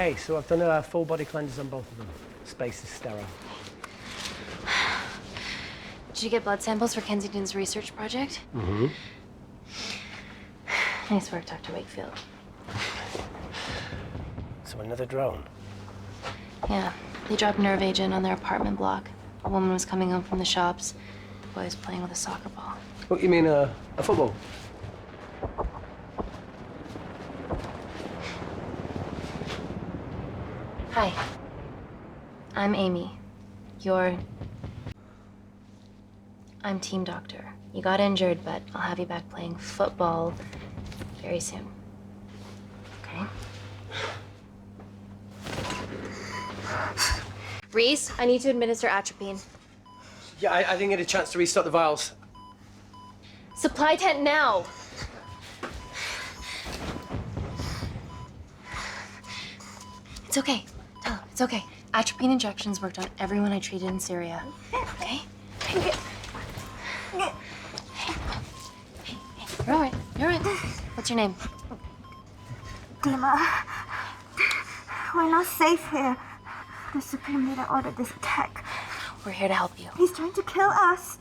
Okay, so I've done a full body cleanse on both of them. Space is sterile. Did you get blood samples for Kensington's research project? Mm-hmm. Nice work, Dr. Wakefield. So another drone? Yeah, they dropped nerve agent on their apartment block. A woman was coming home from the shops. The boy was playing with a soccer ball. What, you mean a football? Hi. I'm Amy. I'm team doctor. You got injured, but I'll have you back playing football very soon. Okay? Reese, I need to administer atropine. Yeah, I didn't get a chance to restock the vials. Supply tent now! It's okay. Tell him, it's okay. Atropine injections worked on everyone I treated in Syria. Okay? Hey. You're all right. You're all right. What's your name? Dima, we're not safe here. The Supreme Leader ordered this attack. We're here to help you. He's trying to kill us.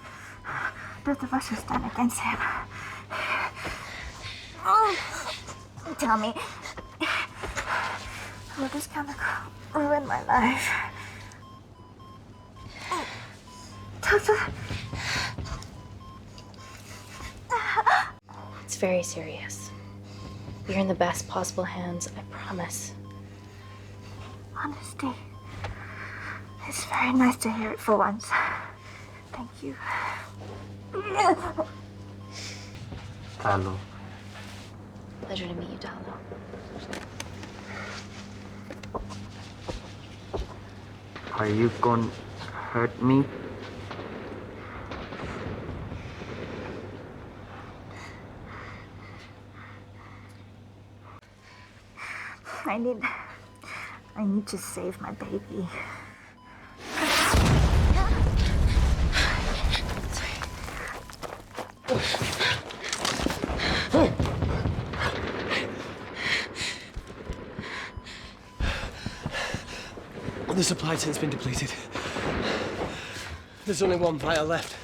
Both of us will stand against him. Oh, tell me, will this chemical ruin my life? Doctor. It's very serious. You're in the best possible hands, I promise. Honesty. It's very nice to hear it for once. Thank you. Talo. Pleasure to meet you, Talo. Are you gonna hurt me? I need to save my baby. The supply tent's been depleted. There's only one vial left.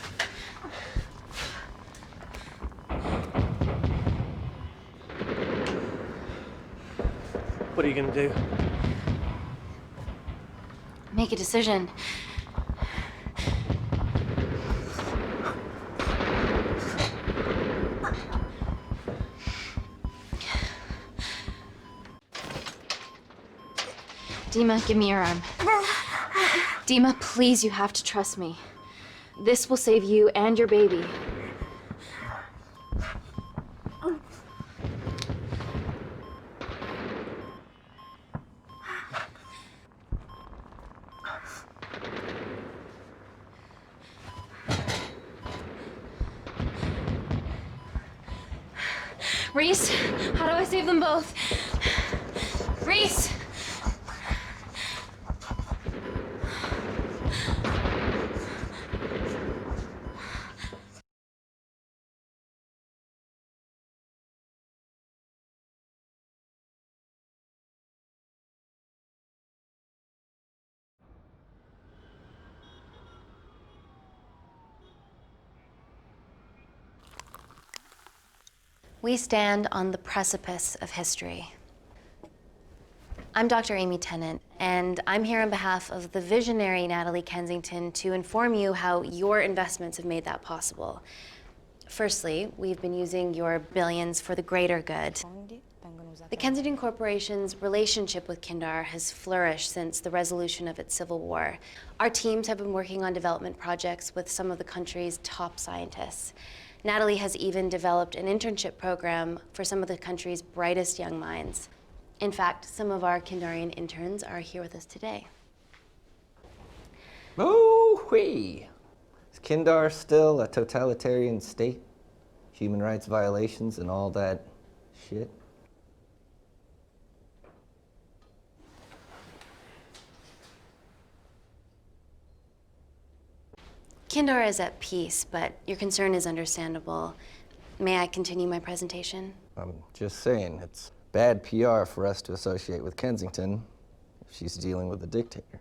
What are you gonna do? Make a decision. Dima, give me your arm. Dima, please, you have to trust me. This will save you and your baby. Reese, how do I save them both? Reese! We stand on the precipice of history. I'm Dr. Amy Tenant, and I'm here on behalf of the visionary Natalie Kensington to inform you how your investments have made that possible. Firstly, we've been using your billions for the greater good. The Kensington Corporation's relationship with Kindar has flourished since the resolution of its civil war. Our teams have been working on development projects with some of the country's top scientists. Natalie has even developed an internship program for some of the country's brightest young minds. In fact, some of our Kindarian interns are here with us today. Ooh-wee! Is Kindar still a totalitarian state? Human rights violations and all that shit? Kindar is at peace, but your concern is understandable. May I continue my presentation? I'm just saying, it's bad PR for us to associate with Kensington. She's dealing with a dictator.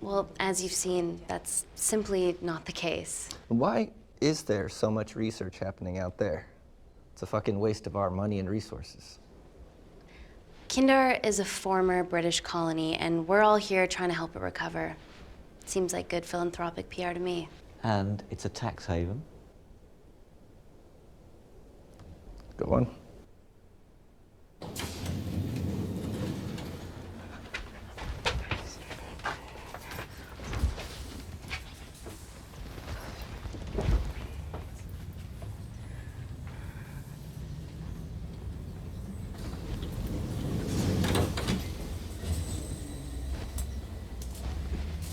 Well, as you've seen, that's simply not the case. Why is there so much research happening out there? It's a fucking waste of our money and resources. Kindar is a former British colony, and we're all here trying to help it recover. Seems like good philanthropic PR to me. And it's a tax haven. Go on.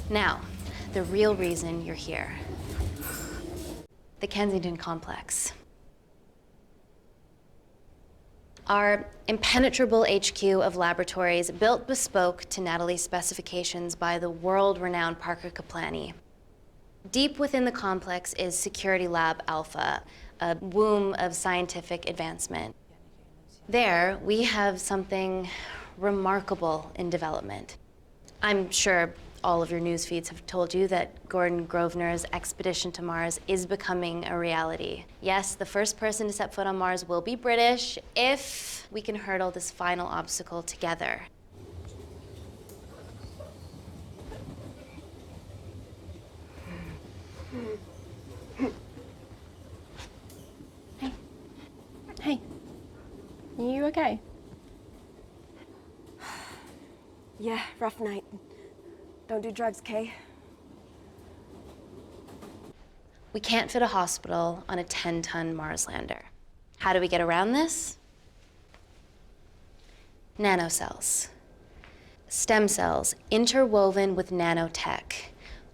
Now, the real reason you're here. The Kensington Complex. Our impenetrable HQ of laboratories, built bespoke to Natalie's specifications by the world-renowned Parker Kaplani. Deep within the complex is Security Lab Alpha, a womb of scientific advancement. There, we have something remarkable in development. I'm sure all of your news feeds have told you that Gordon Grosvenor's expedition to Mars is becoming a reality. Yes, the first person to set foot on Mars will be British if we can hurdle this final obstacle together. Hey. Hey. Are you okay? Yeah, rough night. Don't do drugs, Kay. We can't fit a hospital on a 10-ton Mars lander. How do we get around this? Nanocells. Stem cells interwoven with nanotech.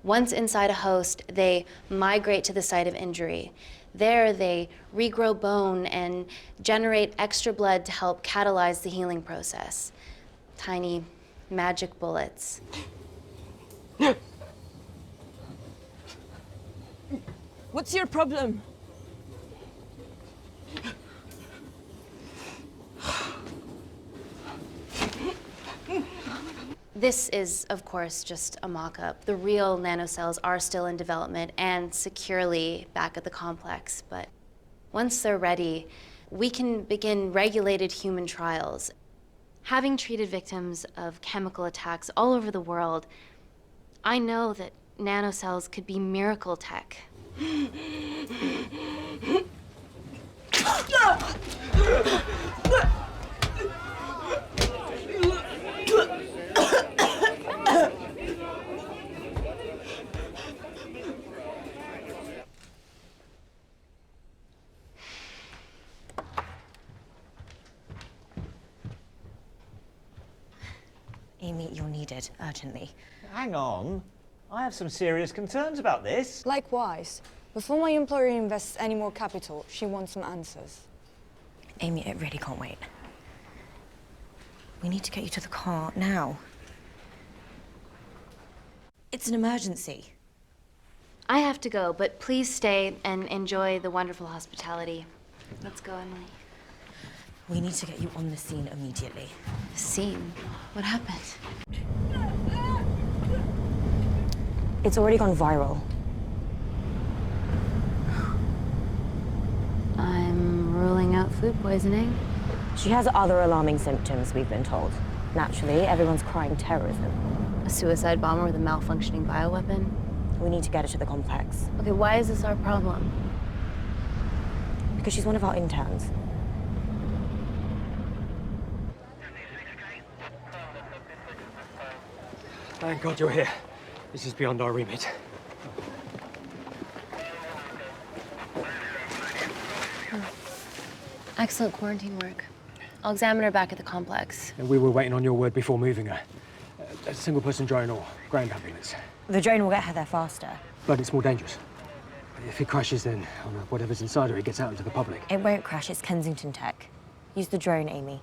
Once inside a host, they migrate to the site of injury. There, they regrow bone and generate extra blood to help catalyze the healing process. Tiny magic bullets. What's your problem? This is, of course, just a mock-up. The real nanocells are still in development and securely back at the complex, but once they're ready, we can begin regulated human trials. Having treated victims of chemical attacks all over the world, I know that nanocells could be miracle tech. Amy, you're needed urgently. Hang on. I have some serious concerns about this. Likewise. Before my employer invests any more capital, she wants some answers. Amy, it really can't wait. We need to get you to the car now. It's an emergency. I have to go, but please stay and enjoy the wonderful hospitality. Let's go, Emily. We need to get you on the scene immediately. Scene? What happened? It's already gone viral. I'm ruling out food poisoning. She has other alarming symptoms, we've been told. Naturally, everyone's crying terrorism. A suicide bomber with a malfunctioning bioweapon? We need to get her to the complex. Okay, why is this our problem? Because she's one of our interns. Thank God you're here. This is beyond our remit. Excellent quarantine work. I'll examine her back at the complex. And we were waiting on your word before moving her. A single-person drone or ground ambulance. The drone will get her there faster. But it's more dangerous. If it crashes, then whatever's inside her, it gets out into the public. It won't crash, it's Kensington tech. Use the drone, Amy.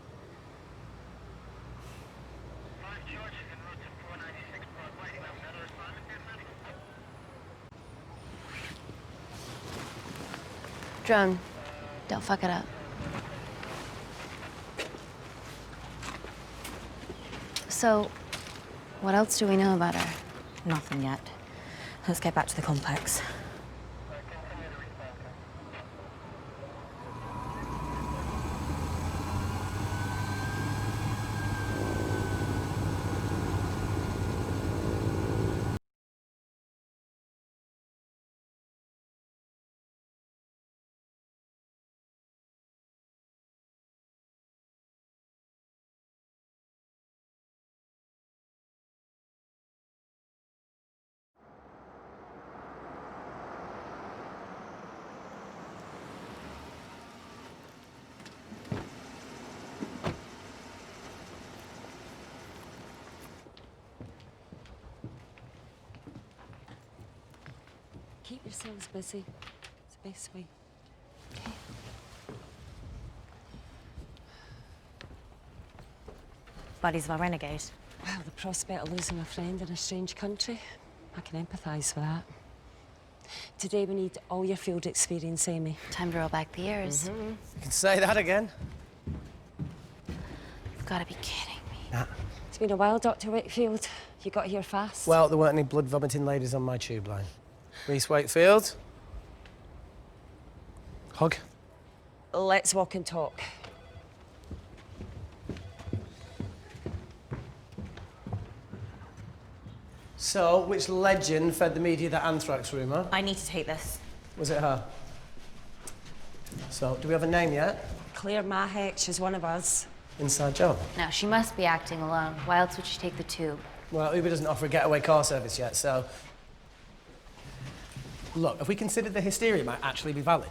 Drone, don't fuck it up. So, What else do we know about her? Nothing yet. Let's get back to the complex. Keep yourselves busy. It's the best way. Okay. Buddies of our renegade. Well, the prospect of losing a friend in a strange country, I can empathise with that. Today we need all your field experience, Amy. Time to roll back the years. You can say that again. You've got to be kidding me. Nah. It's been a while, Dr. Wakefield. You got here fast. Well, there weren't any blood-vomiting ladies on my tube line. Reese Wakefield. Hug. Let's walk and talk. So, which legend fed the media that anthrax rumour? I need to take this. Was it her? So, do we have a name yet? Claire Mahek, she's one of us. Inside job. Now, she must be acting alone. Why else would she take the tube? Well, Uber doesn't offer a getaway car service yet, so... Look, have we considered the hysteria might actually be valid?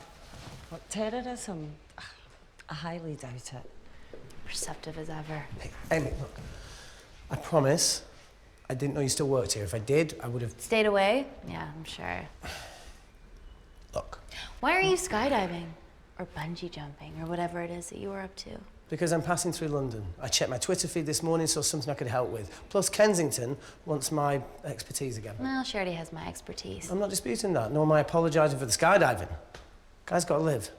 What, terrorism? I highly doubt it. Perceptive as ever. Hey, Amy, look. I promise I didn't know you still worked here. If I did, I would have... Stayed away? Yeah, I'm sure. Look. Why are you skydiving? Or bungee jumping, or whatever it is that you were up to? Because I'm passing through London. I checked my Twitter feed this morning, saw something I could help with. Plus, Kensington wants my expertise again. Well, she already has my expertise. I'm not disputing that, nor am I apologising for the skydiving. Guy's got to live.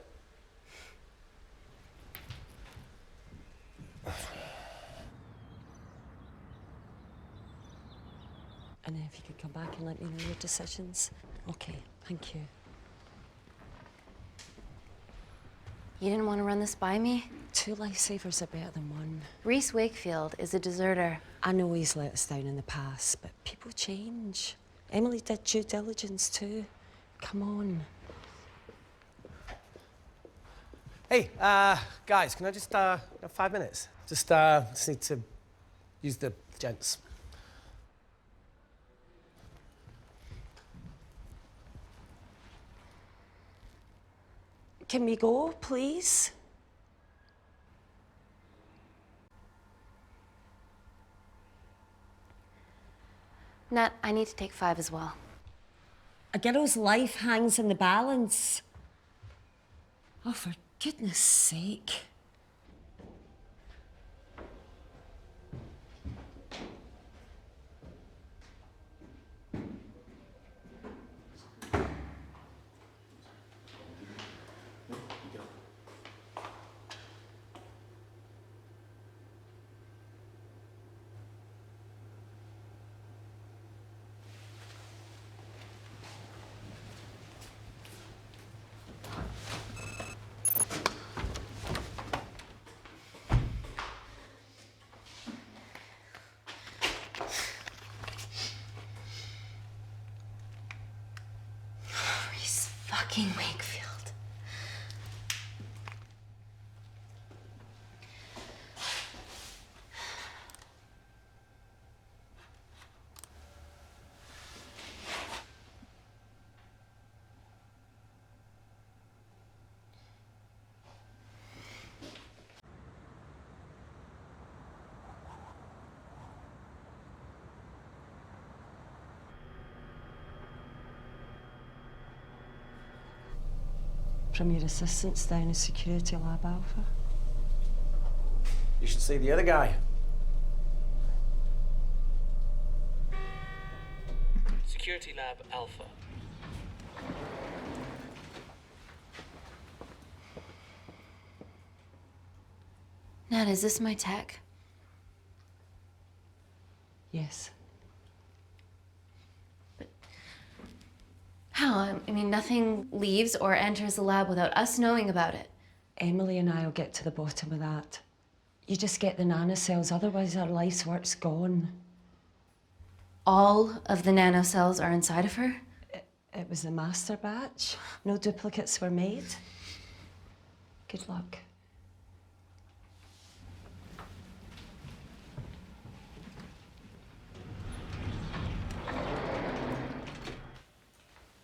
And if you could come back and let me know your decisions. Okay, thank you. You didn't want to run this by me? 2 lifesavers are better than 1. Reese Wakefield is a deserter. I know he's let us down in the past, but people change. Emily did due diligence too. Come on. Hey, guys, can I just, have 5 minutes? Just need to use the gents. Can we go, please? Nat, I need to take 5 as well. A girl's life hangs in the balance. Oh, for goodness sake. Fucking Wakefield. From your assistants down in Security Lab Alpha. You should see the other guy. Security Lab Alpha. Nat, is this my tech? Yes, No, I mean, nothing leaves or enters the lab without us knowing about it. Emily and I will get to the bottom of that. You just get the nanocells, otherwise our life's work's gone. All of the nanocells are inside of her? It was a master batch. No duplicates were made. Good luck.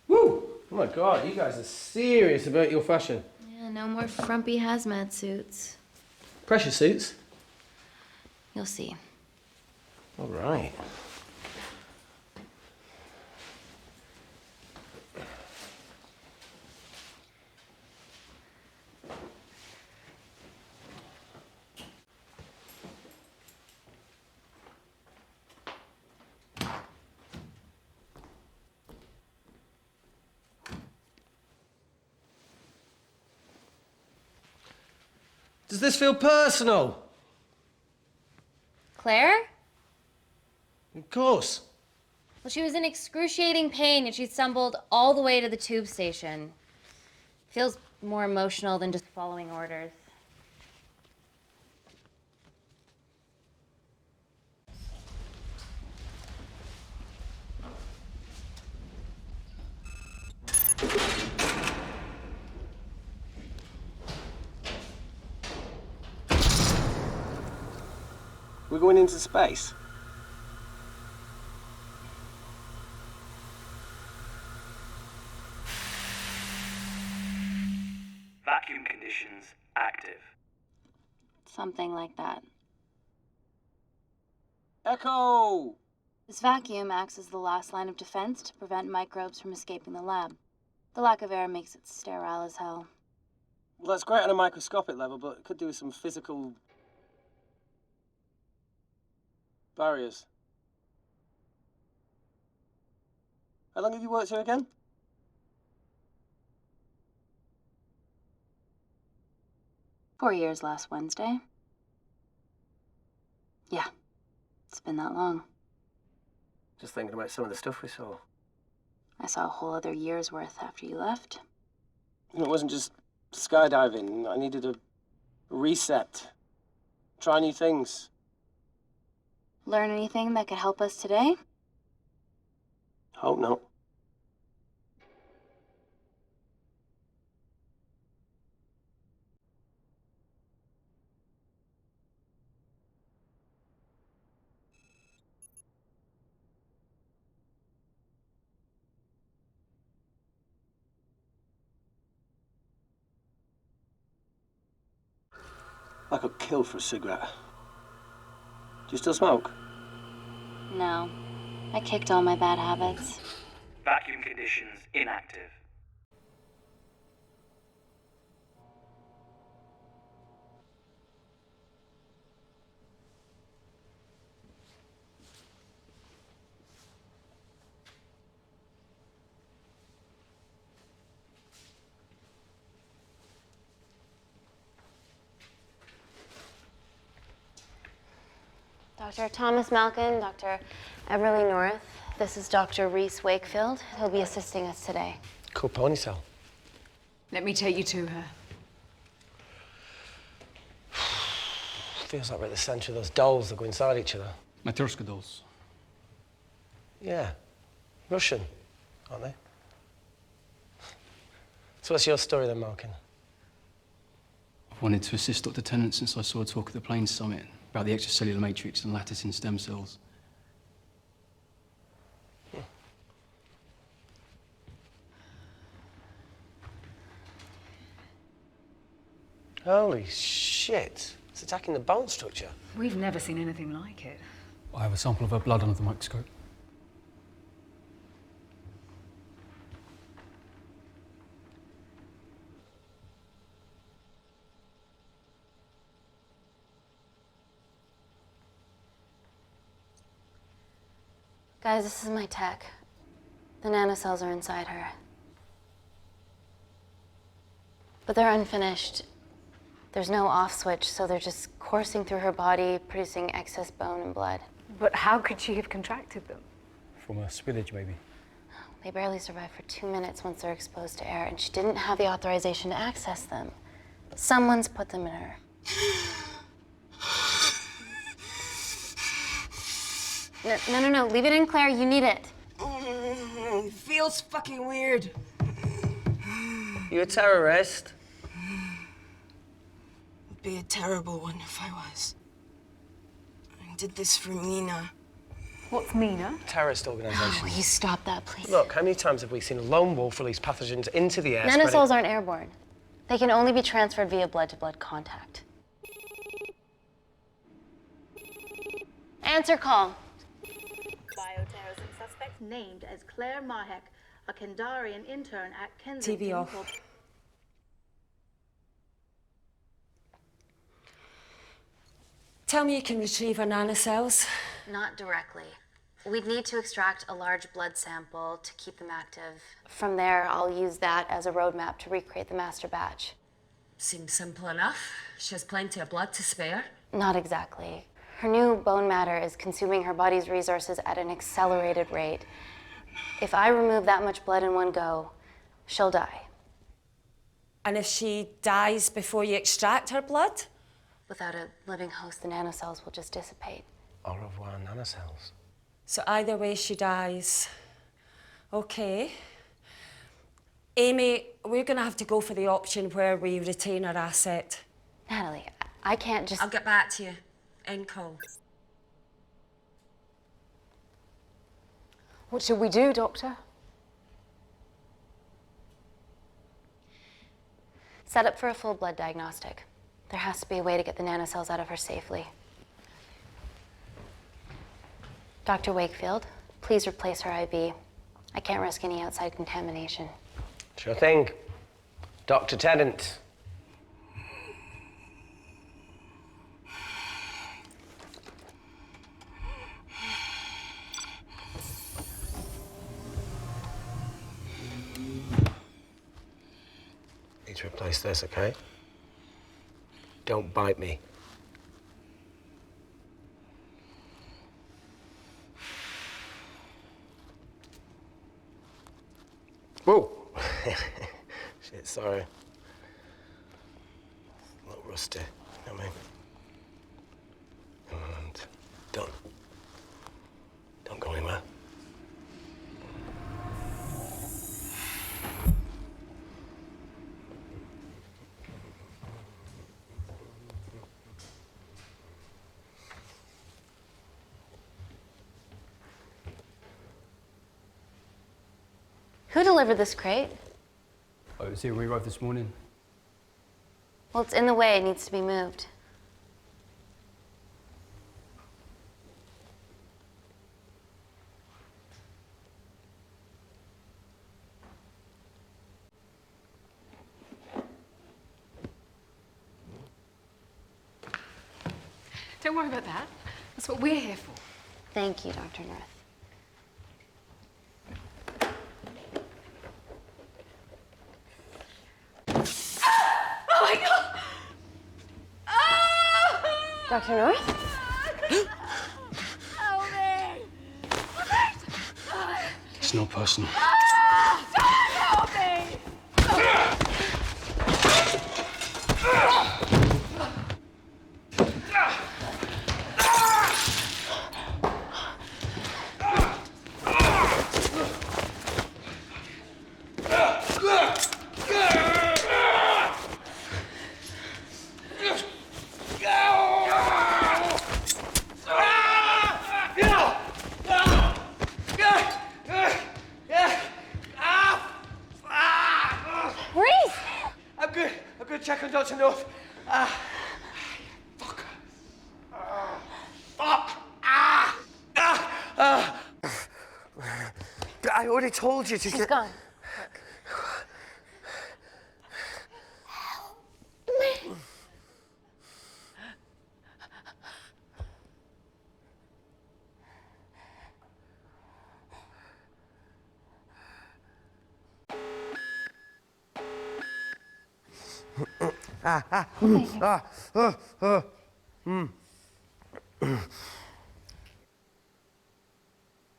Woo! Oh my God, you guys are serious about your fashion. Yeah, no more frumpy hazmat suits. Pressure suits? You'll see. All right. Does this feel personal? Claire? Of course. Well, she was in excruciating pain and she stumbled all the way to the tube station. Feels more emotional than just following orders. We're going into space. Vacuum conditions active. Something like that. Echo! This vacuum acts as the last line of defense to prevent microbes from escaping the lab. The lack of air makes it sterile as hell. Well, that's great on a microscopic level, but it could do with some physical barriers. How long have you worked here again? "4 years last Wednesday." Yeah, it's been that long. Just thinking about some of the stuff we saw. I saw a whole other year's worth after you left. You know, it wasn't just skydiving. I needed a reset. Try new things. Learn anything that could help us today? Hope not. I got killed for a cigarette. Do you still smoke? No, I kicked all my bad habits. Vacuum conditions inactive. Dr. Thomas Malkin, Dr. Everly North. This is Dr. Reese Wakefield. He'll be assisting us today. Cool ponytail. Let me take you to her. Feels like we're at the centre of those dolls that go inside each other. Matryoshka dolls. Yeah. Russian, aren't they? So what's your story then, Malkin? I've wanted to assist Dr. Tennant since I saw a talk at the Plains Summit about the extracellular matrix and lattice in stem cells. Holy shit. It's attacking the bone structure. We've never seen anything like it. I have a sample of her blood under the microscope. Guys, this is my tech. The nanocells are inside her. But they're unfinished. There's no off switch, so they're just coursing through her body, producing excess bone and blood. But how could she have contracted them? From a spillage, maybe. They barely survive for 2 minutes once they're exposed to air, and she didn't have the authorization to access them. Someone's put them in her. No. Leave it in, Claire. You need it. Feels fucking weird. You a terrorist? Would be a terrible one if I was. I did this for Mina. What's Mina? Terrorist organisation. Oh, you stop that, please. Look, how many times have we seen a lone wolf release pathogens into the air? Nanocells aren't airborne. They can only be transferred via blood-to-blood contact. Answer call. Bioterrorism suspect named as Claire Mahek, a Kindarian intern at Kensington. TV off. Tell me you can retrieve our nanocells. Not directly. We'd need to extract a large blood sample to keep them active. From there, I'll use that as a roadmap to recreate the master batch. Seems simple enough. She has plenty of blood to spare. Not exactly. Her new bone matter is consuming her body's resources at an accelerated rate. If I remove that much blood in one go, she'll die. And if she dies before you extract her blood? Without a living host, the nanocells will just dissipate. Au revoir, nanocells. So either way, she dies. Okay. Amy, we're gonna have to go for the option where we retain our asset. Natalie, I can't just... I'll get back to you. End call. What should we do, Doctor? Set up for a full blood diagnostic. There has to be a way to get the nanocells out of her safely. Dr. Wakefield, please replace her IV. I can't risk any outside contamination. Sure thing. Dr. Tenant. Need to replace this, okay? Don't bite me. Whoa! Shit, sorry. A little rusty, you know what I mean? And don't go anywhere. Who delivered this crate? Oh, it was here when we arrived this morning. Well, it's in the way. It needs to be moved. Don't worry about that. That's what we're here for. Thank you, Dr. North. Oh my God! Dr. North? Help me! It's not personal. Help me! Check on Dr. North. Fuck. Fuck. I already told you to She's gone. I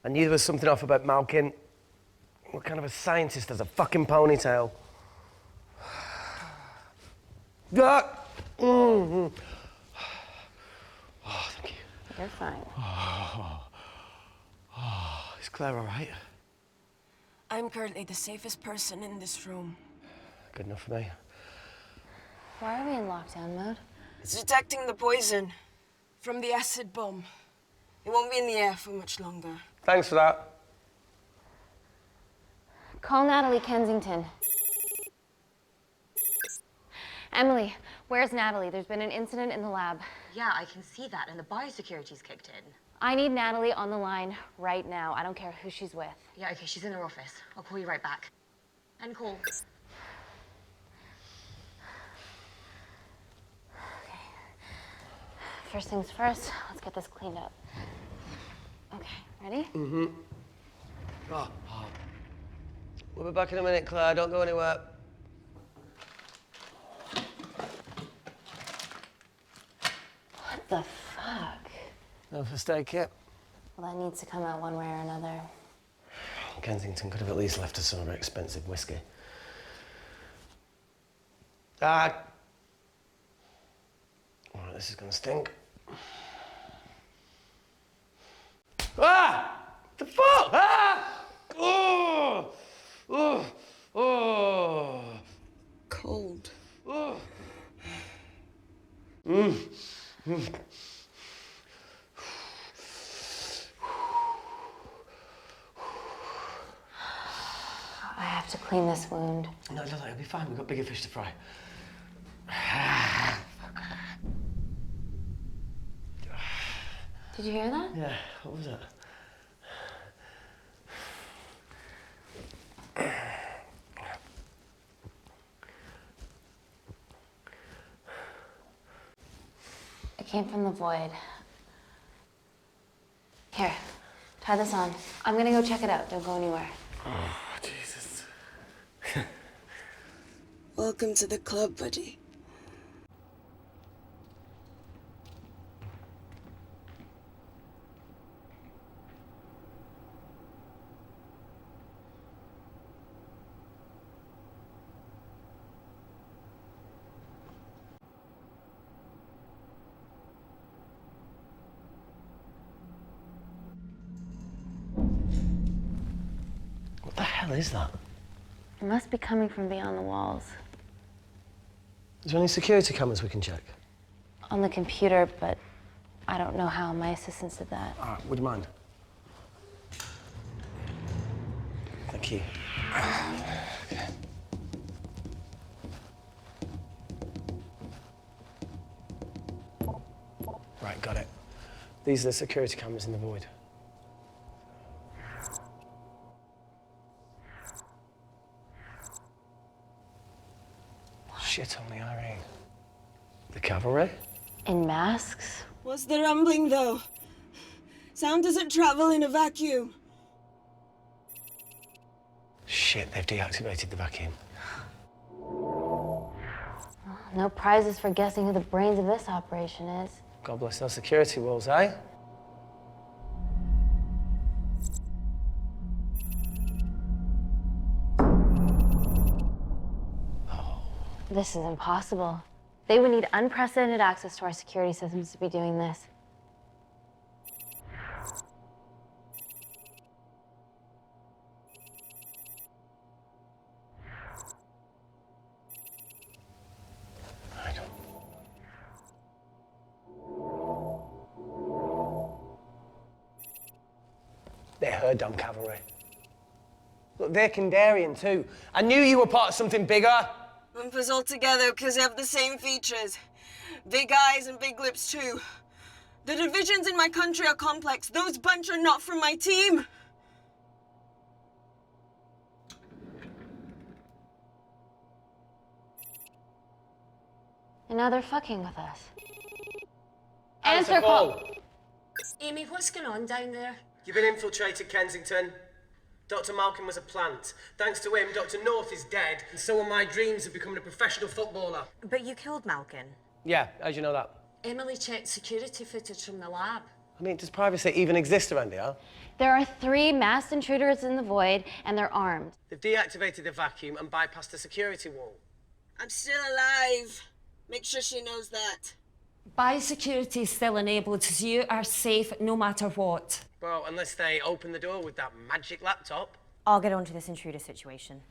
knew there was something off about Malkin. What kind of a scientist has a fucking ponytail? Oh, thank you. You're fine. Is Claire all right? I'm currently the safest person in this room. Good enough for me. Why are we in lockdown mode? It's detecting the poison from the acid bomb. It won't be in the air for much longer. Thanks for that. Call Natalie Kensington. Emily, where's Natalie? There's been an incident in the lab. Yeah, I can see that, and the biosecurity's kicked in. I need Natalie on the line right now. I don't care who she's with. Yeah, okay, she's in her office. I'll call you right back. End call. Okay. First things first, let's get this cleaned up. Okay, ready? Mm-hmm. We'll be back in a minute, Claire. Don't go anywhere. What the fuck? No first aid kit. Well, that needs to come out one way or another. Kensington could have at least left us some of her expensive whiskey. All right, this is gonna stink. Ah! The fuck? Ah! Oh! Oh! Oh! Cold. Oh! I have to clean this wound. No, it'll be fine. We've got bigger fish to fry. Did you hear that? Yeah, what was that? It came from the void. Here, try this on. I'm gonna go check it out. Don't go anywhere. Oh, Jesus. Welcome to the club, buddy. What the hell is that? It must be coming from beyond the walls. Is there any security cameras we can check? On the computer, but I don't know how. My assistants did that. All right, would you mind? Thank you. Okay. Right, got it. These are the security cameras in the void. Shit on the Irene. The cavalry? In masks? What's the rumbling, though? Sound doesn't travel in a vacuum. Shit, they've deactivated the vacuum. No prizes for guessing who the brains of this operation is. God bless those security walls, eh? This is impossible. They would need unprecedented access to our security systems to be doing this. They're her damn cavalry. Look, they're Kindarian too. I knew you were part of something bigger. Lump us all together because they have the same features. Big eyes and big lips too. The divisions in my country are complex. Those bunch are not from my team. And now they're fucking with us. Answer call. Amy, what's going on down there? You've been infiltrated, Kensington. Dr. Malkin was a plant. Thanks to him, Dr. North is dead, and so are my dreams of becoming a professional footballer. But you killed Malkin. Yeah, how'd you know that? Emily checked security footage from the lab. I mean, does privacy even exist around here? There are 3 masked intruders in the void, and they're armed. They've deactivated the vacuum and bypassed the security wall. I'm still alive. Make sure she knows that. Biosecurity is still enabled, so you are safe no matter what. Well, unless they open the door with that magic laptop. I'll get onto this intruder situation.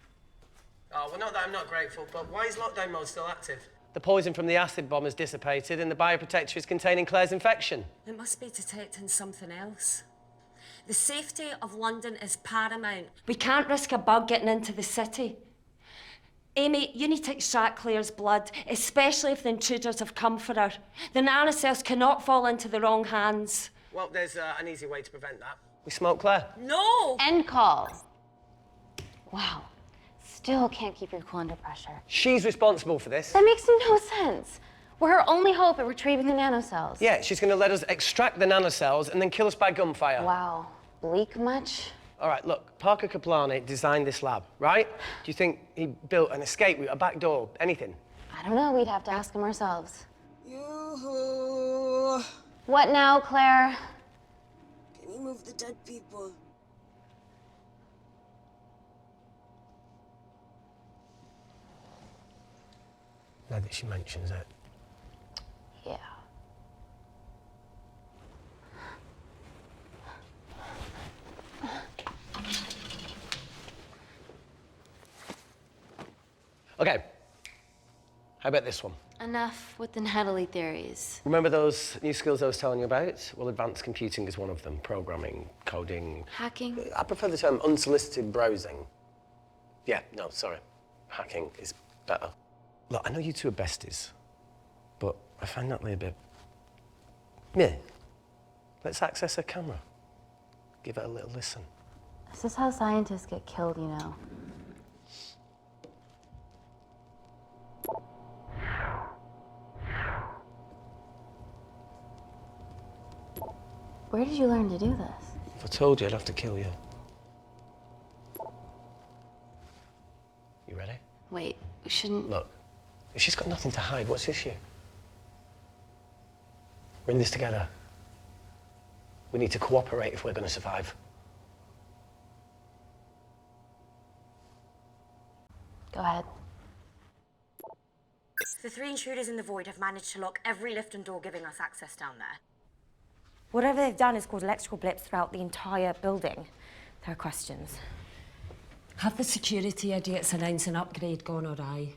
Oh, well, not that I'm not grateful, but why is lockdown mode still active? The poison from the acid bomb has dissipated and the bioprotector is containing Claire's infection. It must be detecting something else. The safety of London is paramount. We can't risk a bug getting into the city. Amy, you need to extract Claire's blood, especially if the intruders have come for her. The nanocells cannot fall into the wrong hands. Well, there's an easy way to prevent that. We smoke Claire. No! End call. Wow. Still can't keep your cool under pressure. She's responsible for this. That makes no sense. We're her only hope at retrieving the nanocells. Yeah, she's going to let us extract the nanocells and then kill us by gunfire. Wow. Bleak much? All right, look, Parker Kaplani designed this lab, right? Do you think he built an escape route, a back door, anything? I don't know. We'd have to ask him ourselves. Yoo-hoo. What now, Claire? Can you move the dead people? Now that she mentions it. Yeah. Okay. How about this one? Enough with the Natalie theories. Remember those new skills I was telling you about? Well, advanced computing is one of them. Programming, coding. Hacking? I prefer the term unsolicited browsing. Yeah, no, sorry. Hacking is better. Look, I know you two are besties, but I find Natalie a bit... meh. Let's access her camera. Give it a little listen. This is how scientists get killed, you know. Where did you learn to do this? If I told you, I'd have to kill you. You ready? Wait, we shouldn't... Look, if she's got nothing to hide, what's the issue? We're in this together. We need to cooperate if we're going to survive. Go ahead. The 3 intruders in the void have managed to lock every lift and door giving us access down there. Whatever they've done has caused electrical blips throughout the entire building. There are questions. Have the security idiots announced an upgrade gone awry?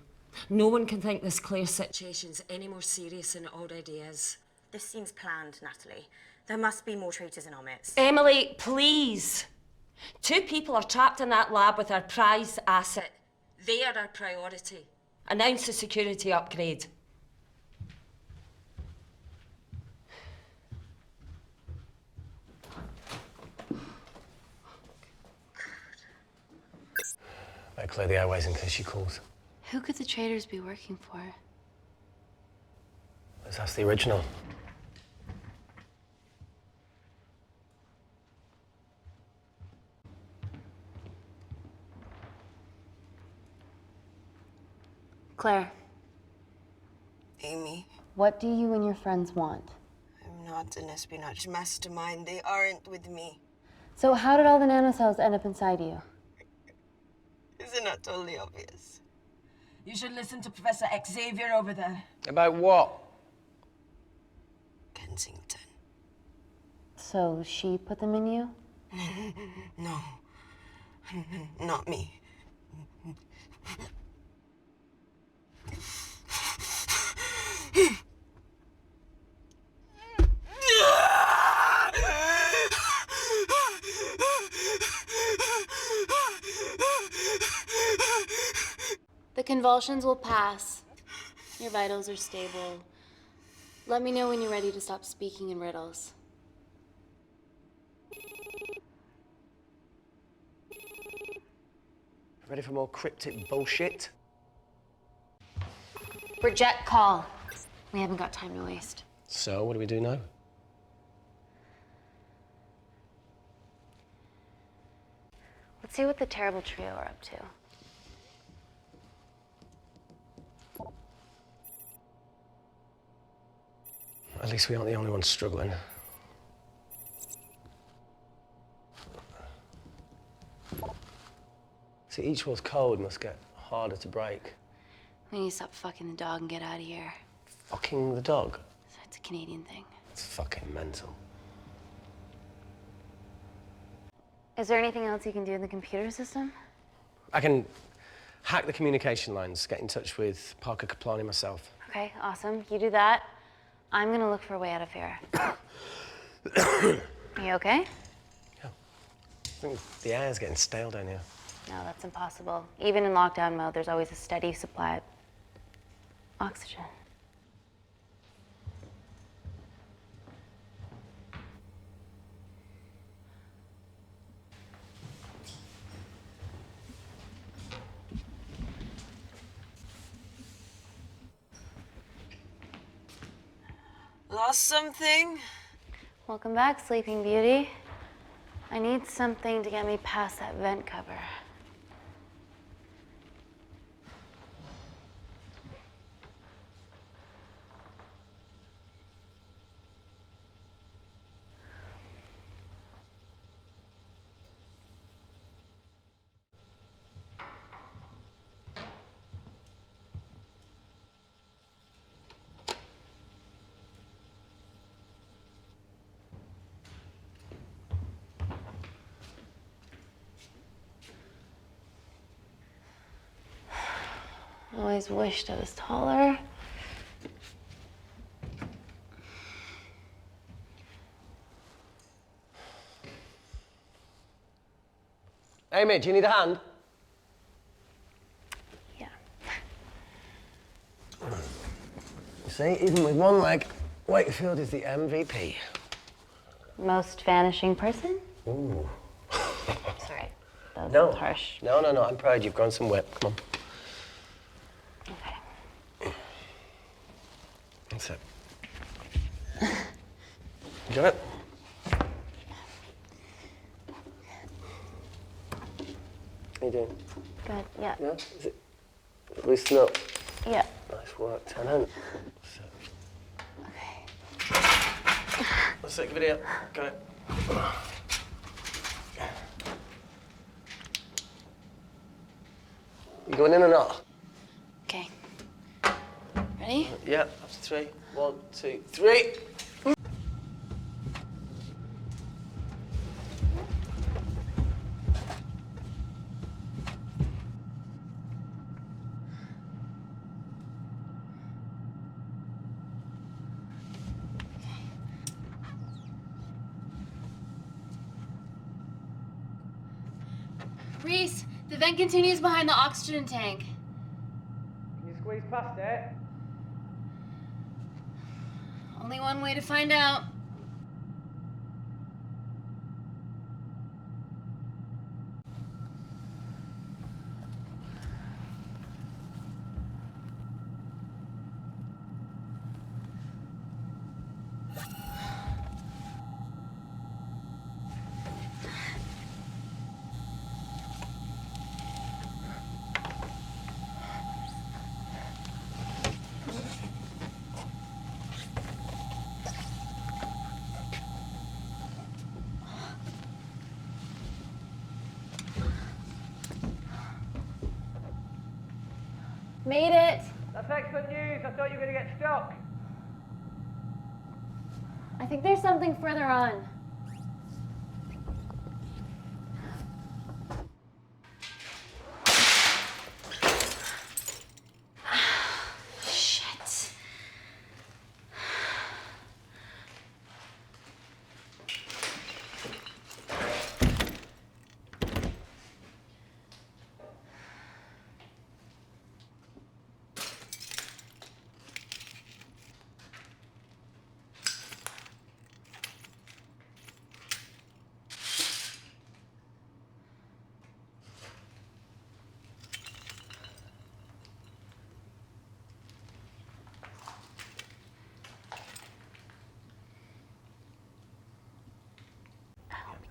No one can think this Claire situation's any more serious than it already is. This seems planned, Natalie. There must be more traitors in our midst. Emily, please. 2 people are trapped in that lab with our prized asset. They are our priority. Announce the security upgrade. Better clear the airways in case she calls. Who could the traitors be working for? Let's ask the original. Claire. Amy. What do you and your friends want? I'm not an espionage mastermind. They aren't with me. So how did all the nanocells end up inside you? Isn't that totally obvious? You should listen to Professor Xavier over there. About what? Kensington. So she put them in you? No. Not me. The convulsions will pass. Your vitals are stable. Let me know when you're ready to stop speaking in riddles. Ready for more cryptic bullshit? Reject call. We haven't got time to waste. So, what do we do now? Let's see what the terrible trio are up to. At least we aren't the only ones struggling. See, each one's code must get harder to break. We need to stop fucking the dog and get out of here. Fucking the dog? It's a Canadian thing. It's fucking mental. Is there anything else you can do in the computer system? I can hack the communication lines, get in touch with Parker Kaplani myself. Okay, awesome. You do that. I'm gonna look for a way out of here. Are you okay? I think the air's getting stale down here. No, that's impossible. Even in lockdown mode, there's always a steady supply of oxygen. Lost something? Welcome back, Sleeping Beauty. I need something to get me past that vent cover. Always wished I was taller. Amy, do you need a hand? Yeah. You see, even with one leg, Wakefield is the MVP. Most vanishing person? Ooh. Sorry, that was No. harsh. No, I'm proud you've grown some whip. Come on. Okay. That's it. You got it? How you doing? Good, yeah. Yeah? Is it loosen up? Yeah. Nice work, Tenant. Okay. Let's take a video. Got it. You going in or not? Okay. Ready? Yeah, after 3. 1, 2, 3. Reese, the vent continues behind the oxygen tank. Can you squeeze past it? Only one way to find out. Made it. That's excellent news. I thought you were going to get stuck. I think there's something further on. Shit.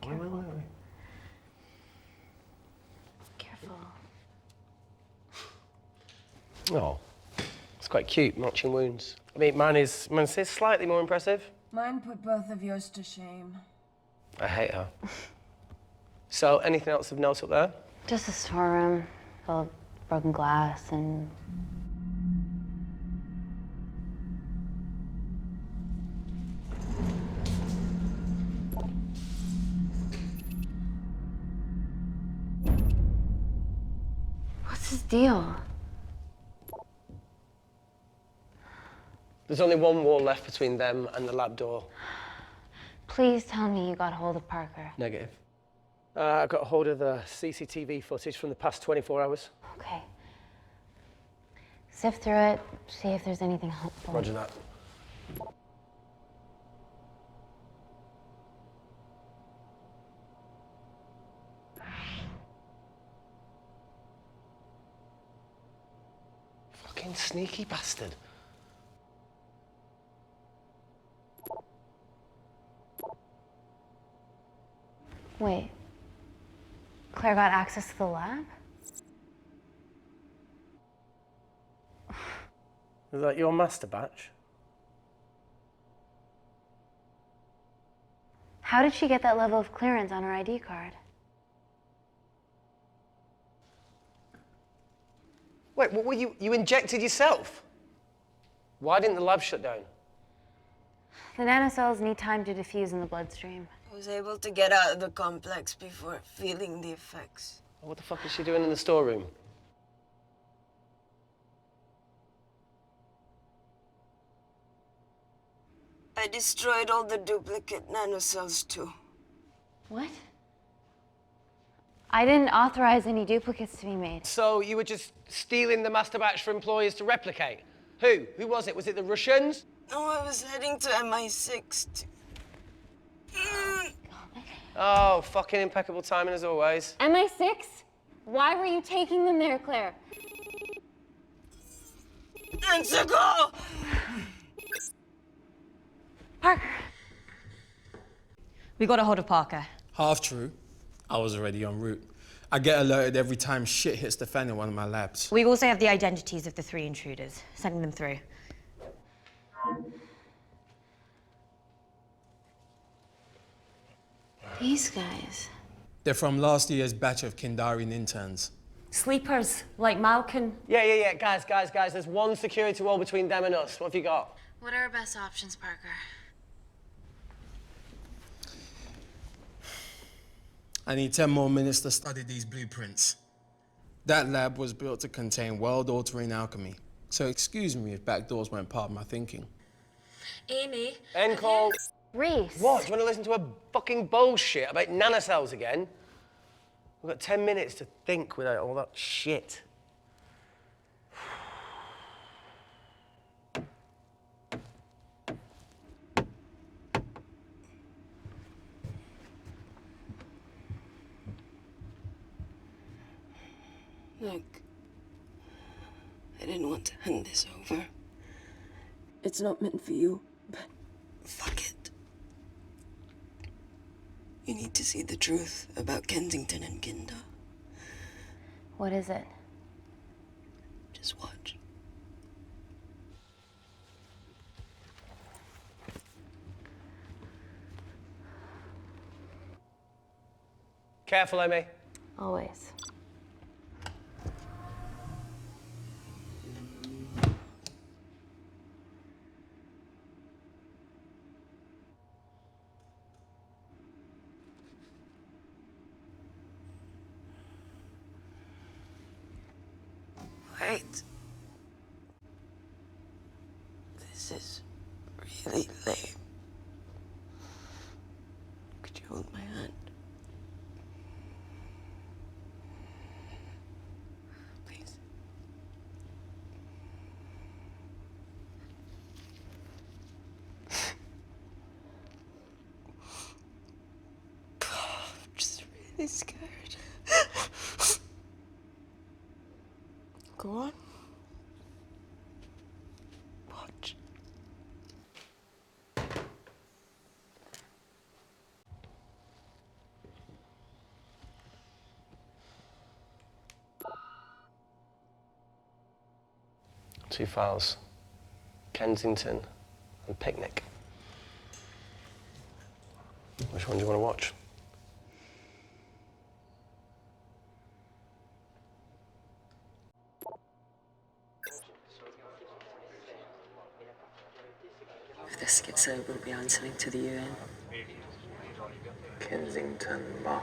Wait. Careful. Oh, it's quite cute, matching wounds. I mean, mine's slightly more impressive. Mine put both of yours to shame. I hate her. So, anything else of note up there? Just a storeroom full of broken glass and... What's his deal? There's only one wall left between them and the lab door. Please tell me you got hold of Parker. Negative. I got hold of the CCTV footage from the past 24 hours. Okay. Sift through it, see if there's anything helpful. Roger that. Fucking sneaky bastard. Wait. Claire got access to the lab? Is that your master batch? How did she get that level of clearance on her ID card? Wait, what were you injected yourself? Why didn't the lab shut down? The nanocells need time to diffuse in the bloodstream. I was able to get out of the complex before feeling the effects. What the fuck is she doing in the storeroom? I destroyed all the duplicate nanocells too. What? I didn't authorize any duplicates to be made. So you were just stealing the master batch for employers to replicate? Who? Who was it? Was it the Russians? No, I was heading to MI6 Oh, fucking impeccable timing as always. MI6? Why were you taking them there, Claire? Let's go! Parker. We got a hold of Parker. Half true. I was already en route. I get alerted every time shit hits the fan in one of my labs. We also have the identities of the 3 intruders. Sending them through. These guys. They're from last year's batch of Kindarian interns. Sleepers, like Malkin. Yeah. Guys. There's one security wall between them and us. What have you got? What are our best options, Parker? I need 10 more minutes to study these blueprints. That lab was built to contain world-altering alchemy. So excuse me if backdoors weren't part of my thinking. Amy. End call. Reese. What? Do you want to listen to a fucking bullshit about nanocells again? We've got 10 minutes to think without all that shit. Look, I didn't want to hand this over. It's not meant for you, but fuck it. You need to see the truth about Kensington and Kindar. What is it? Just watch. Careful, Emmy. Always. Wait. This is really lame. Could you hold my hand? Please. I'm just really scared. Go on. Watch. Two files. Kensington and Picnic. Which one do you want to watch? the schizo won't be answering to the UN. Kensington, Ma.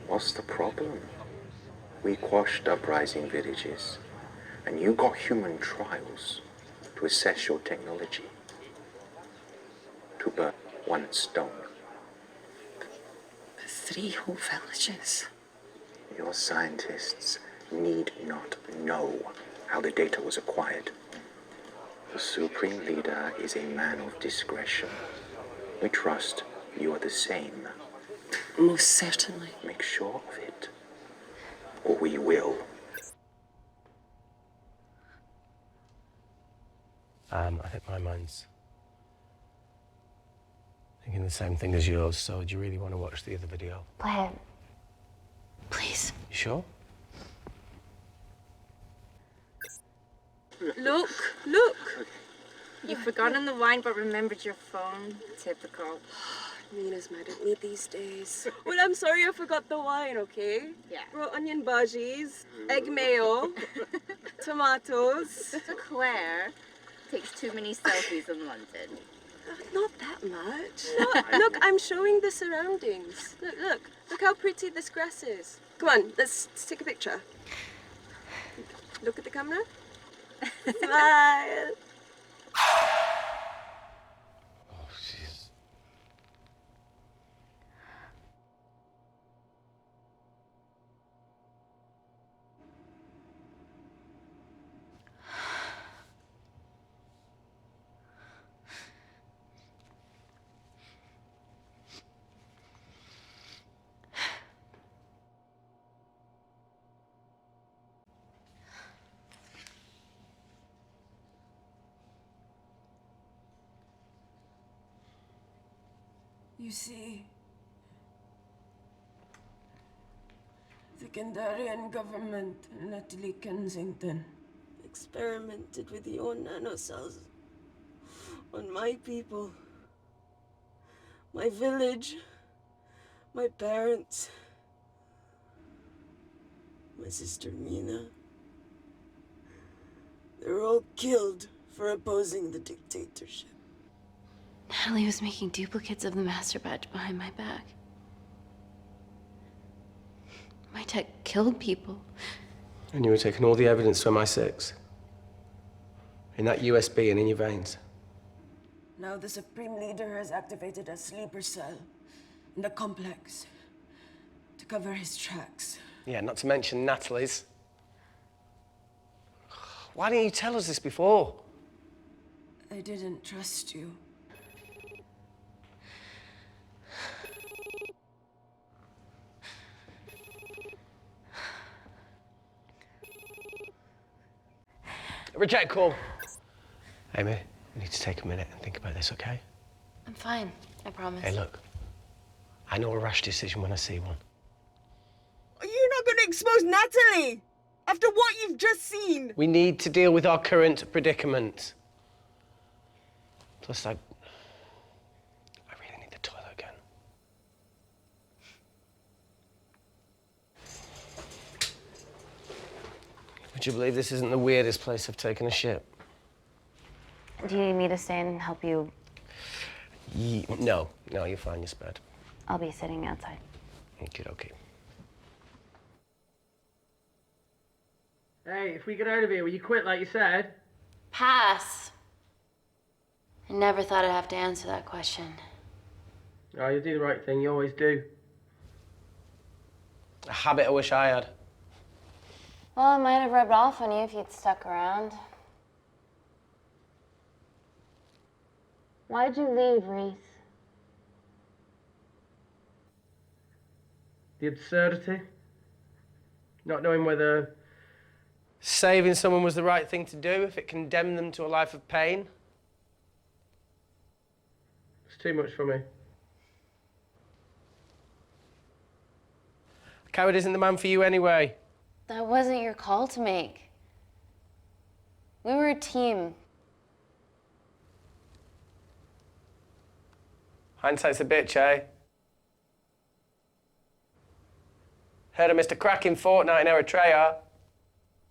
What's the problem? We quashed uprising villages, and you got human trials to assess your technology. To burn one stone. 3 whole villages. Your scientists need not know how the data was acquired. The Supreme Leader is a man of discretion. We trust you are the same. Most certainly. Make sure of it, or we will. I think my mind's thinking the same thing as yours, so do you really want to watch the other video? Play it. Please. You sure? Look, look! You've forgotten the wine but remembered your phone. Typical. Nina's mad at me these days. Well, I'm sorry I forgot the wine, okay? Yeah. Raw onion bhajis, egg mayo, tomatoes. Claire takes too many selfies in London. Not that much. Look, I'm showing the surroundings. Look how pretty this grass is. Come on, let's take a picture. Look at the camera. Smile. Oh, jeez. You see, the Kindarian government and Natalie Kensington Experimented with your nanocells on my people, my village, my parents, my sister Mina. They're all killed for opposing the dictatorship. Natalie was making duplicates of the master batch behind my back. My tech killed people. And you were taking all the evidence to MI6? In that USB and in your veins? Now the Supreme Leader has activated a sleeper cell in the complex to cover his tracks. Yeah, not to mention Natalie's. Why didn't you tell us this before? I didn't trust you. Reject call. Amy, we need to take a minute and think about this, okay? I'm fine, I promise. Hey, look. I know a rash decision when I see one. Are you not going to expose Natalie? After what you've just seen? We need to deal with our current predicament. Plus, I really need the toilet again. Would you believe this isn't the weirdest place I've taken a shit? Do you need me to stay and help you? No, you're fine, you're spared. I'll be sitting outside. Okay. Hey, if we get out of here, will you quit like you said? Pass. I never thought I'd have to answer that question. Oh, you do the right thing, you always do. A habit I wish I had. Well, it might have rubbed off on you if you'd stuck around. Why'd you leave, Reese? The absurdity. Not knowing whether saving someone was the right thing to do if it condemned them to a life of pain. It's too much for me. A coward isn't the man for you anyway. That wasn't your call to make. We were a team. Hindsight's a bitch, eh? Heard of Mr. Cracking Fortnite in Eritrea?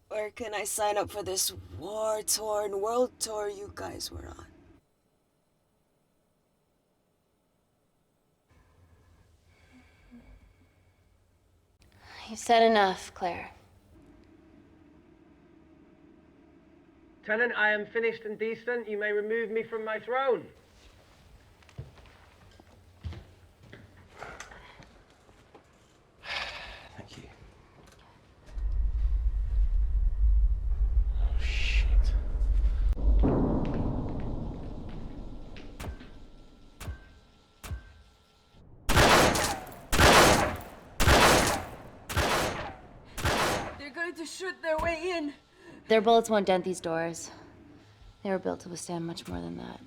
Where can I sign up for this war-torn world tour you guys were on? You've said enough, Claire. Tenant, I am finished and decent. You may remove me from my throne. Thank you. Oh, shit. They're going to shoot their way in. Their bullets won't dent these doors. They were built to withstand much more than that.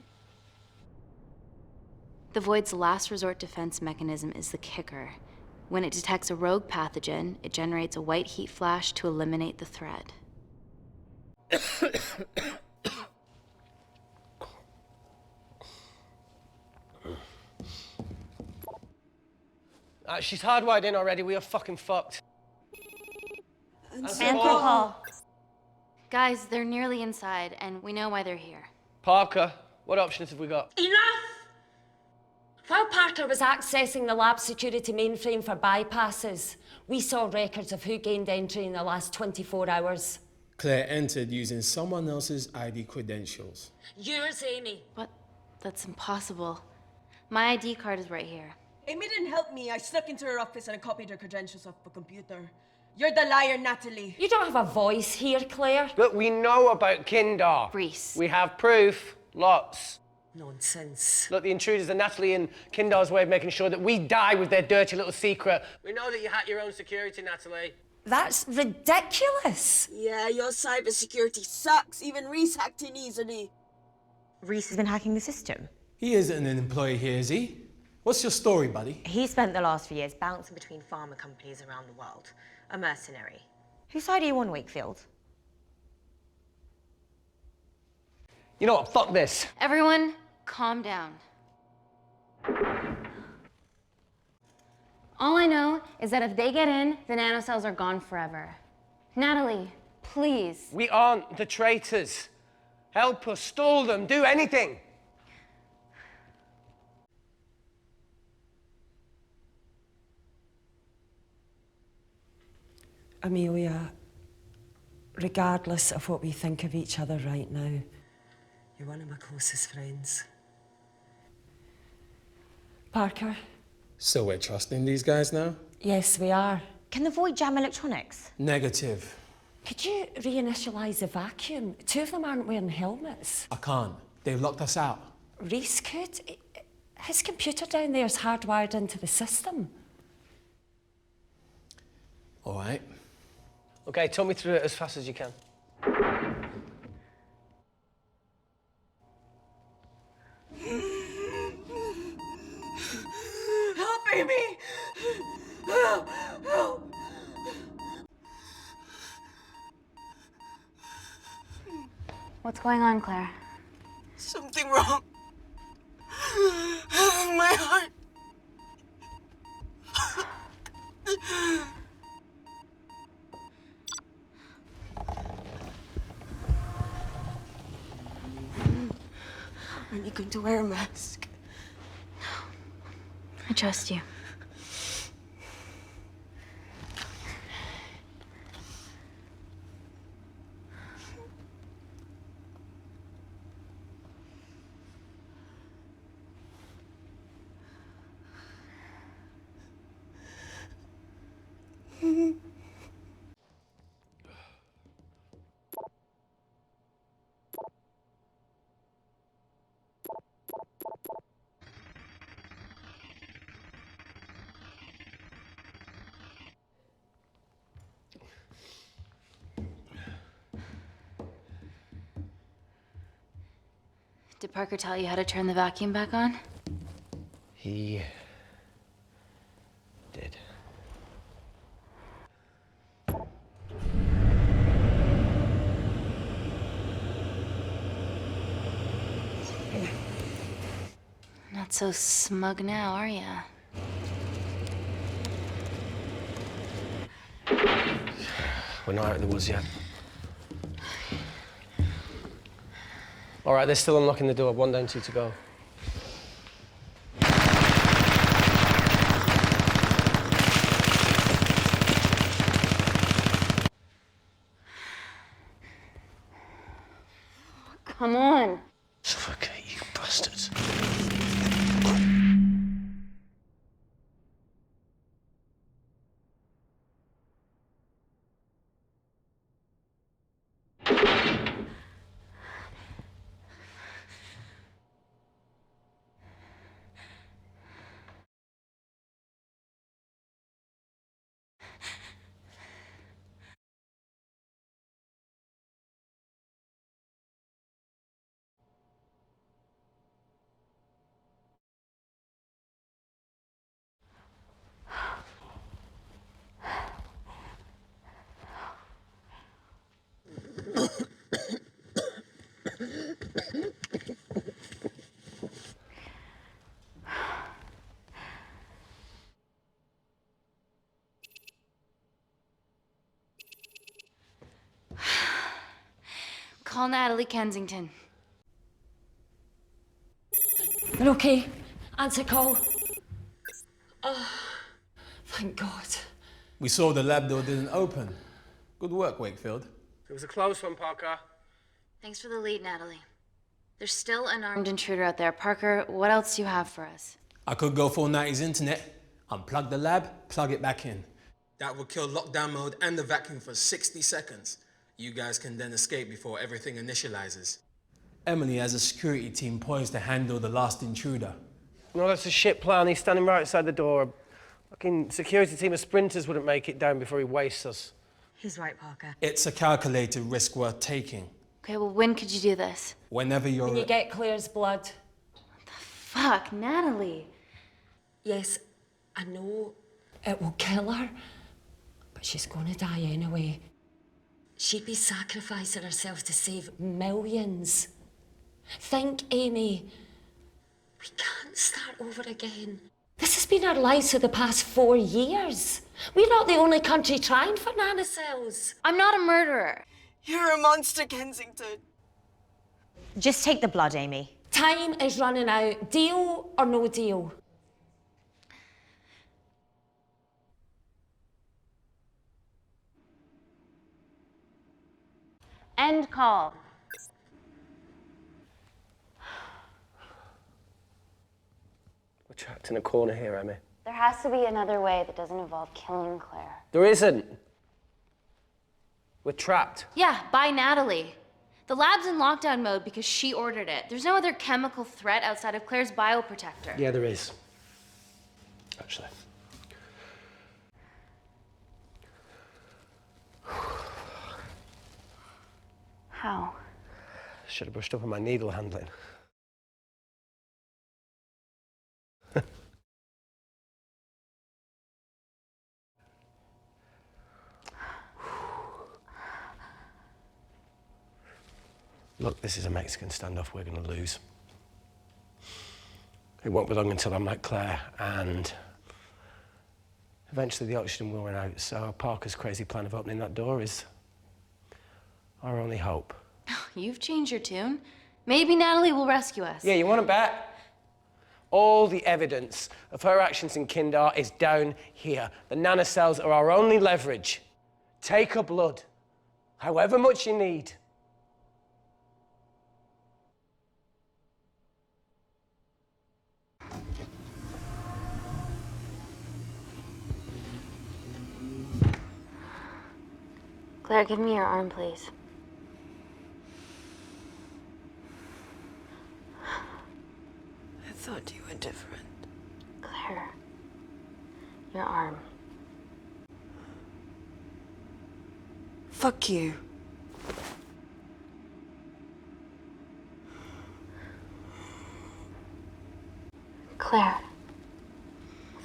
The Void's last resort defense mechanism is the kicker. When it detects a rogue pathogen, it generates a white heat flash to eliminate the threat. She's hardwired in already. We are fucking fucked. Answer call. Guys, they're nearly inside, and we know why they're here. Parker, what options have we got? Enough! While Parker was accessing the lab security mainframe for bypasses, we saw records of who gained entry in the last 24 hours. Claire entered using someone else's ID credentials. Yours, Amy. What? That's impossible. My ID card is right here. Amy didn't help me. I snuck into her office and I copied her credentials off a computer. You're the liar, Natalie. You don't have a voice here, Claire. Look, we know about Kindar. Reese. We have proof. Lots. Nonsense. Look, the intruders are Natalie and Kindar's way of making sure that we die with their dirty little secret. We know that you hack your own security, Natalie. That's ridiculous. Yeah, your cybersecurity sucks. Even Reese hacked in easily. Reese has been hacking the system. He isn't an employee here, is he? What's your story, buddy? He spent the last few years bouncing between pharma companies around the world. A mercenary. Whose side are you on, Wakefield? You know what? Fuck this. Everyone, calm down. All I know is that if they get in, the nanocells are gone forever. Natalie, please. We aren't the traitors. Help us, stall them, do anything. Amelia, regardless of what we think of each other right now, You're one of my closest friends. Parker? So we're trusting these guys now? Yes, we are. Can the Void jam electronics? Negative. Could you reinitialize the vacuum? Two of them aren't wearing helmets. I can't. They've locked us out. Reese could. His computer down there is hardwired into the system. All right. Okay, talk me through it as fast as you can. Help, Amy! Help! Help! What's going on, Claire? Something wrong. My heart. Are you going to wear a mask? I trust you. Did Parker tell you how to turn the vacuum back on? He did. Not so smug now, are ya? We're not out of the woods yet. All right, they're still unlocking the door. 1 down, 2 to go. Come on. Suffocate, you bastards. Call Natalie Kensington. You're okay. Answer call. Oh, thank God. We saw the lab door didn't open. Good work, Wakefield. It was a close one, Parker. Thanks for the lead, Natalie. There's still an armed intruder out there. Parker, what else do you have for us? I could go full 90s internet, unplug the lab, plug it back in. That would kill lockdown mode and the vacuum for 60 seconds. You guys can then escape before everything initializes. Emily has a security team poised to handle the last intruder. No, that's a shit plan. He's standing right outside the door. A fucking security team of sprinters wouldn't make it down before he wastes us. He's right, Parker. It's a calculated risk worth taking. Okay, well, when could you do this? Whenever you're... When you get Claire's blood. Fuck, Natalie. Yes, I know it will kill her, but she's gonna die anyway. She'd be sacrificing herself to save millions. Think, Amy. We can't start over again. This has been our lives for the past 4 years. We're not the only country trying for nanocells. I'm not a murderer. You're a monster, Kensington. Just take the blood, Amy. Time is running out. Deal or no deal? End call. We're trapped in a corner here, Emmy. There has to be another way that doesn't involve killing Claire. There isn't. We're trapped. Yeah, by Natalie. The lab's in lockdown mode because she ordered it. There's no other chemical threat outside of Claire's bioprotector. Yeah, there is. Actually. How? Should have brushed up on my needle handling. Look, this is a Mexican standoff we're going to lose. It won't be long until I'm like Claire, and eventually the oxygen will run out, so Parker's crazy plan of opening that door is our only hope. You've changed your tune. Maybe Natalie will rescue us. Yeah, you want to bet? All the evidence of her actions in Kindar is down here. The nanocells are our only leverage. Take her blood, however much you need. Claire, give me your arm, please. I thought you were different. Claire, your arm. Fuck you. Claire,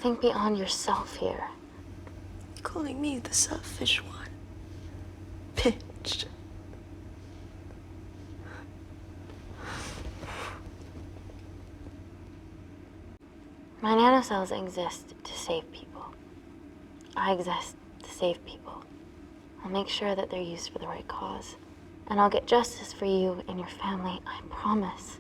think beyond yourself here. Calling me the selfish one. Bitch. My nanocells exist to save people. I exist to save people. I'll make sure that they're used for the right cause. And I'll get justice for you and your family, I promise.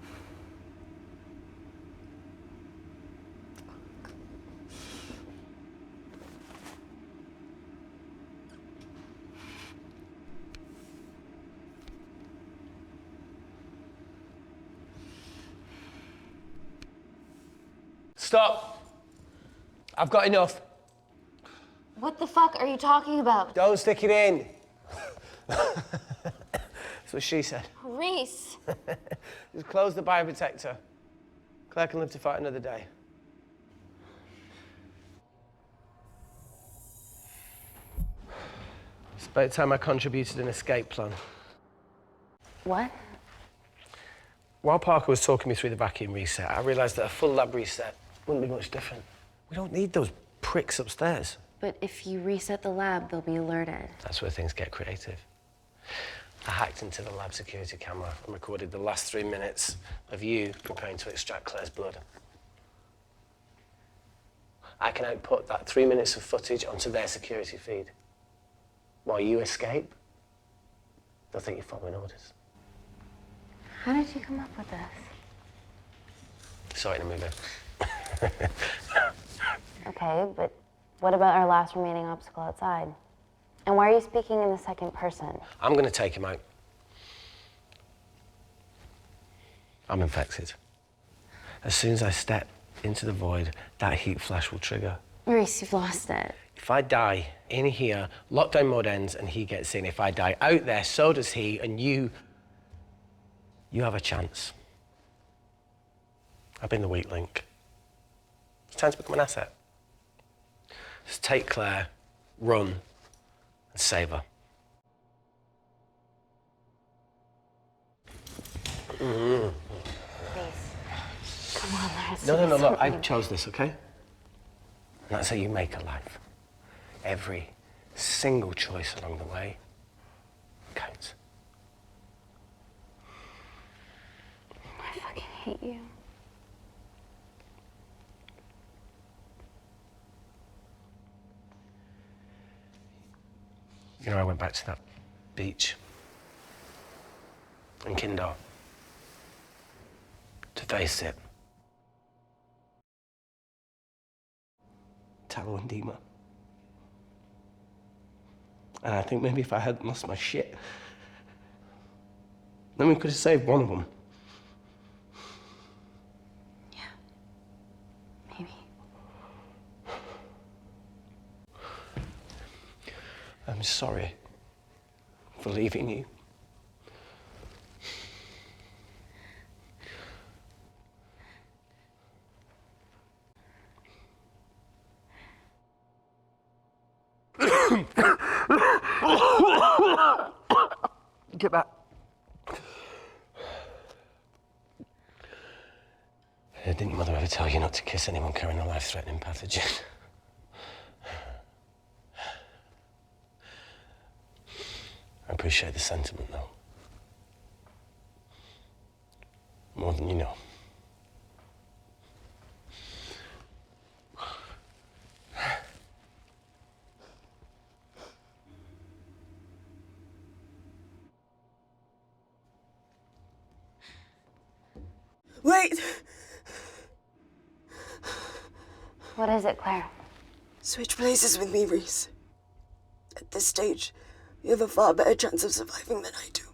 Stop. I've got enough. What the fuck are you talking about? Don't stick it in. That's what she said. Reese. Just close the bioprotector. Claire can live to fight another day. It's about time I contributed an escape plan. What? While Parker was talking me through the vacuum reset, I realised that a full lab reset wouldn't be much different. We don't need those pricks upstairs. But if you reset the lab, they'll be alerted. That's where things get creative. I hacked into the lab security camera and recorded the last 3 minutes of you preparing to extract Claire's blood. I can output that 3 minutes of footage onto their security feed. While you escape, they'll think you're following orders. How did you come up with this? Saw it in a movie. Okay, but what about our last remaining obstacle outside? And why are you speaking in the second person? I'm going to take him out. I'm infected. As soon as I step into the void, that heat flash will trigger. Reese, you've lost it. If I die in here, lockdown mode ends and he gets in. If I die out there, so does he, and you have a chance. I've been the weak link. It's time to become an asset. Just take Claire, run, and save her. Please. Come on, let's No, look, I something. chose this, okay? And that's how you make a life. Every single choice along the way counts. I fucking hate you. You know, I went back to that beach in Kindar to face it. Tallow and Dima. And I think maybe if I hadn't lost my shit, then we could have saved one of them. Yeah. Maybe. I'm sorry for leaving you. Get back. Didn't your mother ever tell you not to kiss anyone carrying a life-threatening pathogen? I appreciate the sentiment, though. More than you know. Wait! What is it, Claire? Switch places with me, Reese. At this stage, you have a far better chance of surviving than I do.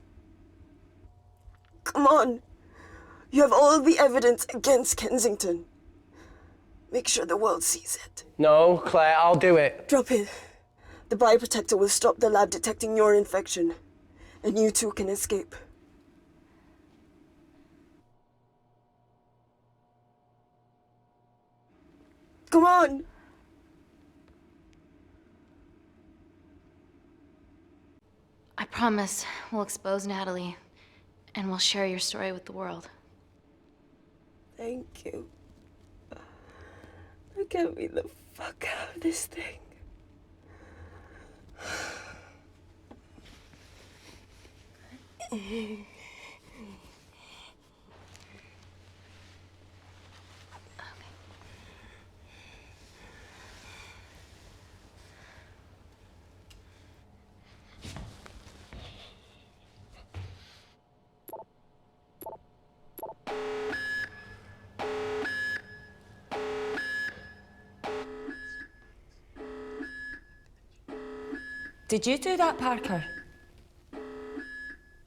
Come on. You have all the evidence against Kensington. Make sure the world sees it. No, Claire, I'll do it. Drop it. The bioprotector will stop the lab detecting your infection, and you too can escape. Come on! I promise we'll expose Natalie, and we'll share your story with the world. Thank you. Now get me the fuck out of this thing. Did you do that, Parker?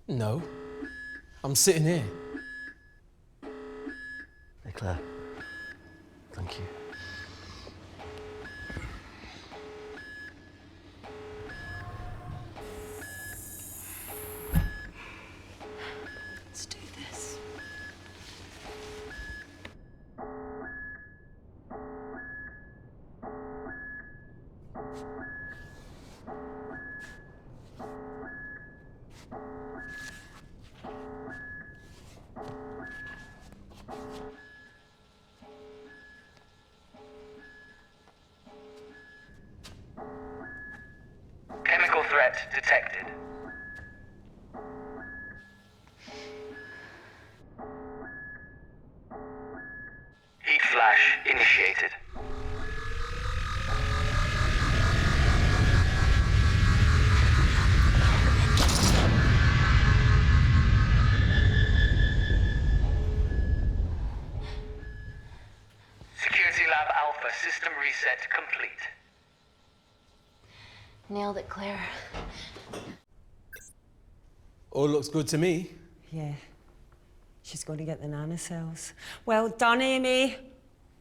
No. I'm sitting here. Hey, Claire. Thank you. Let's do this. Chemical threat detected. Heat flash initiated. Security Lab Alpha system reset complete. Nailed it, Claire. All looks good to me. Yeah. She's going to get the nanocells. Well done, Amy.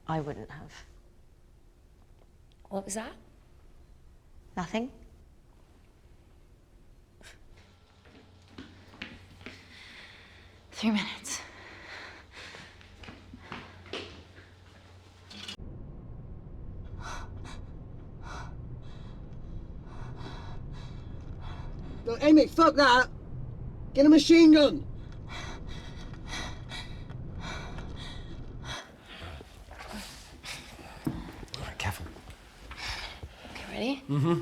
I wouldn't have. What was that? Nothing? Three minutes. No, Amy, fuck that! Get a machine gun! Alright, careful. Okay, ready? Mm-hmm.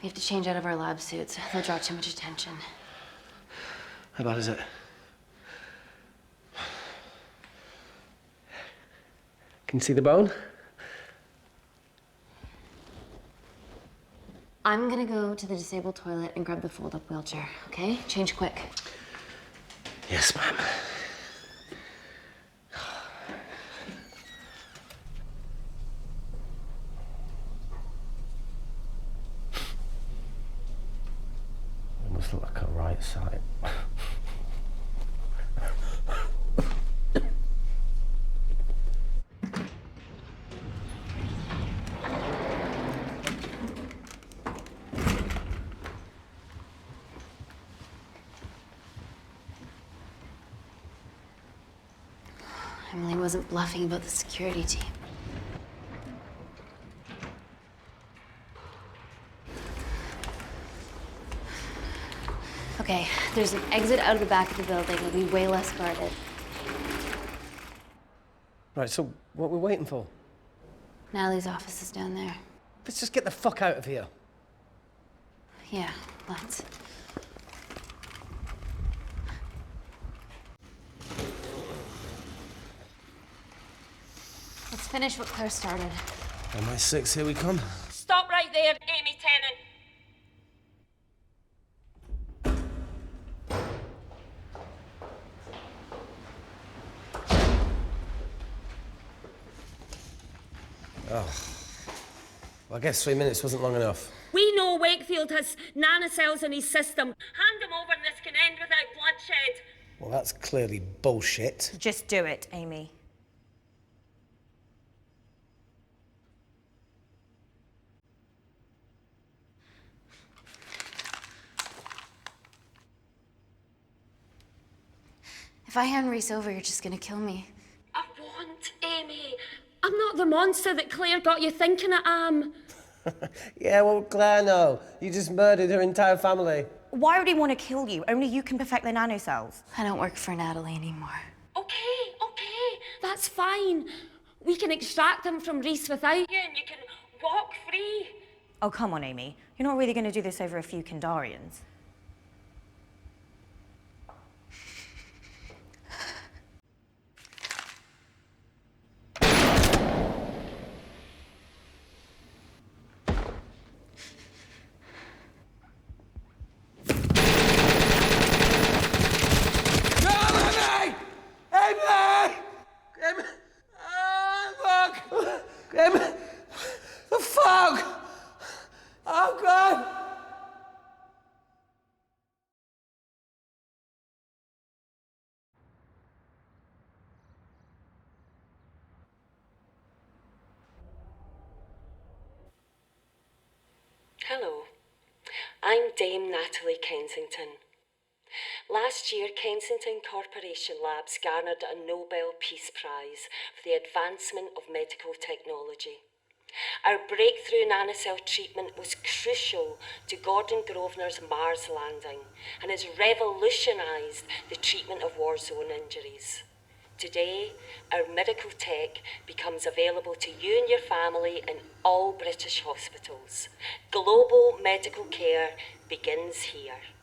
We have to change out of our lab suits. They'll draw too much attention. How bad is it? Can you see the bone? I'm gonna go to the disabled toilet and grab the fold-up wheelchair, okay? Change quick. Yes, ma'am. Almost look like a right side. Emily wasn't bluffing about the security team. Okay, there's an exit out of the back of the building. It'll be way less guarded. Right, so what we're waiting for? Natalie's office is down there. Let's just get the fuck out of here. Yeah, let's. Let's finish what Claire started. MI6, here we come. Stop right there, Amy Tenant. Oh. Well, I guess 3 minutes wasn't long enough. We know Wakefield has nanocells in his system. Hand them over and this can end without bloodshed. Well, that's clearly bullshit. Just do it, Amy. If I hand Reese over, you're just gonna kill me. I won't, Amy. I'm not the monster that Claire got you thinking I am. Yeah, well, Claire, no. You just murdered her entire family. Why would he want to kill you? Only you can perfect the nanocells. I don't work for Natalie anymore. Okay, that's fine. We can extract them from Reese without you and you can walk free. Oh, come on, Amy. You're not really going to do this over a few Kindarians. The fuck! Oh, God! Hello, I'm Dame Natalie Kensington. Last year, Kensington Corporation Labs garnered a Nobel Peace Prize for the advancement of medical technology. Our breakthrough nanocell treatment was crucial to Gordon Grosvenor's Mars landing and has revolutionised the treatment of war zone injuries. Today, our miracle tech becomes available to you and your family in all British hospitals. Global medical care begins here.